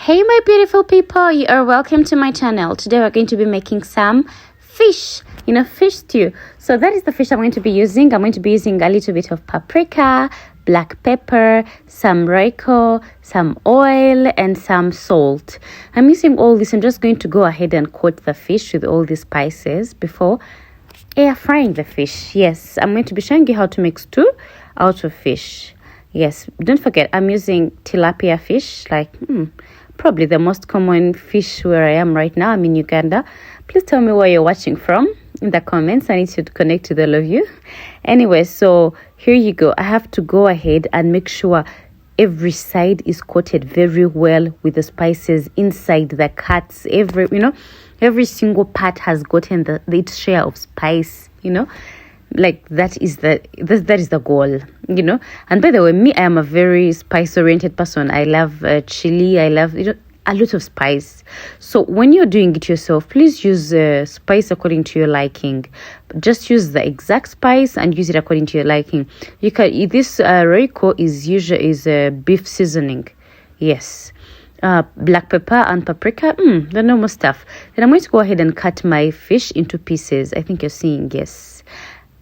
Hey my beautiful people, you are welcome to my channel. Today we're going to be making some fish, fish stew. So that is the fish I'm going to be using. I'm going to be using a little bit of paprika, black pepper, some Royco, some oil, and some salt. I'm using all this. I'm just going to go ahead and coat the fish with all these spices before air frying the fish. Yes, I'm going to be showing you how to make stew out of fish. Yes, don't forget I'm using tilapia fish, probably the most common fish where I am right now. I'm in Uganda. Please tell me where you're watching from in the comments. I need to connect with all of you. Anyway, so here you go. I have to go ahead and make sure every side is coated very well with the spices inside the cuts. Every single part has gotten its share of spice, like that is the goal, and by the way, me, I am a very spice oriented person. I love chili. I love a lot of spice. So when you're doing it yourself, please use spice according to your liking. Just use the exact spice and use it according to your liking. You can this Royco is beef seasoning. Yes. Black pepper and paprika, the normal stuff. Then I'm going to go ahead and cut my fish into pieces. I think you're seeing, yes.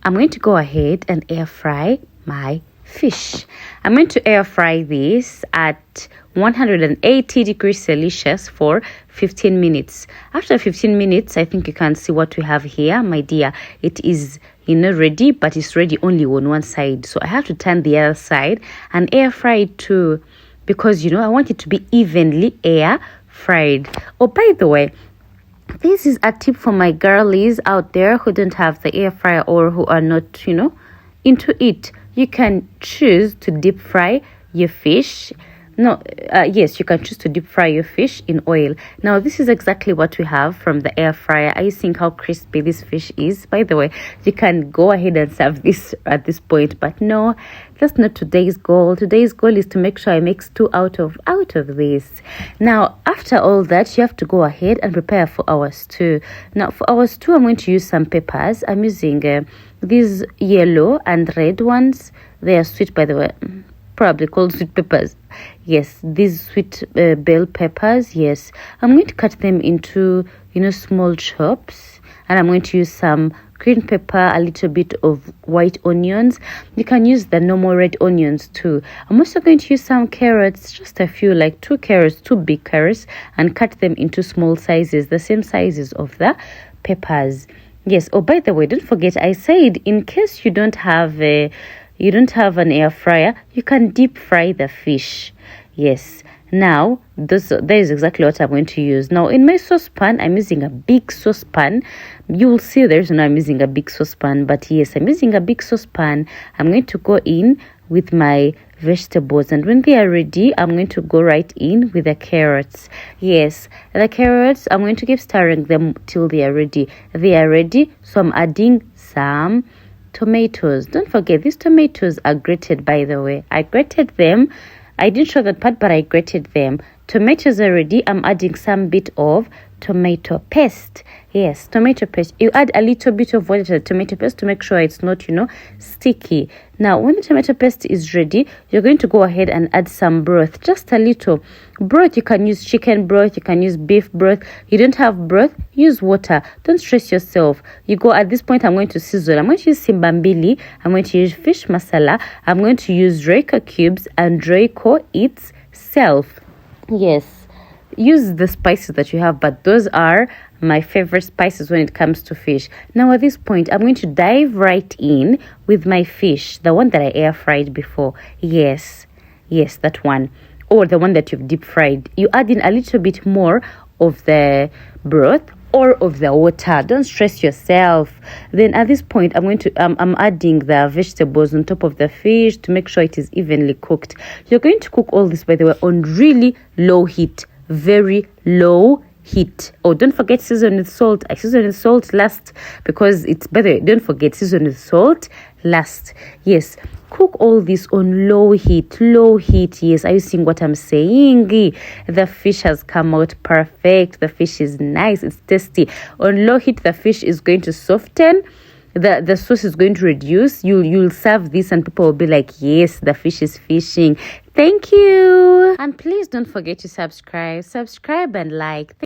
I'm going to go ahead and air fry my fish. I'm going to air fry this at 180 degrees Celsius for 15 minutes. After 15 minutes, I think you can see what we have here, my dear. It is, ready, but it's ready only on one side. So I have to turn the other side and air fry it too, because, I want it to be evenly air fried. Oh, by the way, this is a tip for my girlies out there who don't have the air fryer or who are not, into it. You can choose to deep fry your fish. Yes, you can choose to deep fry your fish in oil. Now, this is exactly what we have from the air fryer. Are you seeing how crispy this fish is? By the way, you can go ahead and serve this at this point, but no, that's not today's goal. Today's goal is to make sure I make stew out of this. Now, after all that, you have to go ahead and prepare for our stew. Now, for our stew, I'm going to use some peppers. I'm using these yellow and red ones. They are sweet, by the way. Probably called sweet peppers. Yes, these sweet bell peppers. Yes, I'm going to cut them into small chops, and I'm going to use some green pepper, a little bit of white onions. You can use the normal red onions too. I'm also going to use some carrots, just a few, like two big carrots, and cut them into small sizes, the same sizes of the peppers. Yes. Oh, by the way, don't forget I said in case you don't have an air fryer, you can deep fry the fish. Yes. Now, that is exactly what I'm going to use. Now, in my saucepan, I'm using a big saucepan. You will see I'm using a big saucepan. But yes, I'm using a big saucepan. I'm going to go in with my vegetables. And when they are ready, I'm going to go right in with the carrots. Yes, the carrots, I'm going to keep stirring them till they are ready. They are ready, so I'm adding some tomatoes. Don't forget, these tomatoes are grated, by the way. I grated them. I didn't show that part, but I grated them. Tomatoes are ready. I'm adding some bit of tomato paste. Yes, tomato paste. You add a little bit of water to the tomato paste to make sure it's not, sticky. Now, when the tomato paste is ready, you're going to go ahead and add some broth, just a little. Broth, you can use chicken broth, you can use beef broth. You don't have broth, use water. Don't stress yourself. You go, at this point, I'm going to sizzle. I'm going to use simbambili. I'm going to use fish masala. I'm going to use Royco cubes and Royco itself. Yes, use the spices that you have, but those are my favorite spices when it comes to fish. Now, at this point, I'm going to dive right in with my fish, the one that I air fried before. Yes, that one, or the one that you've deep fried. You add in a little bit more of the broth or of the water. Don't stress yourself. Then at this point, I'm adding the vegetables on top of the fish to make sure it is evenly cooked. You're going to cook all this, by the way, on really low heat, very low heat. Oh, don't forget season with salt. I season with salt last because it's better. Don't forget season with salt last. Yes, cook all this on low heat. Yes, are you seeing what I'm saying? The fish has come out perfect. The fish is nice, it's tasty. On low heat, the fish is going to soften. the sauce is going to reduce, you'll serve this and people will be like, yes, the fish is fishing. Thank you. And please don't forget to subscribe and like.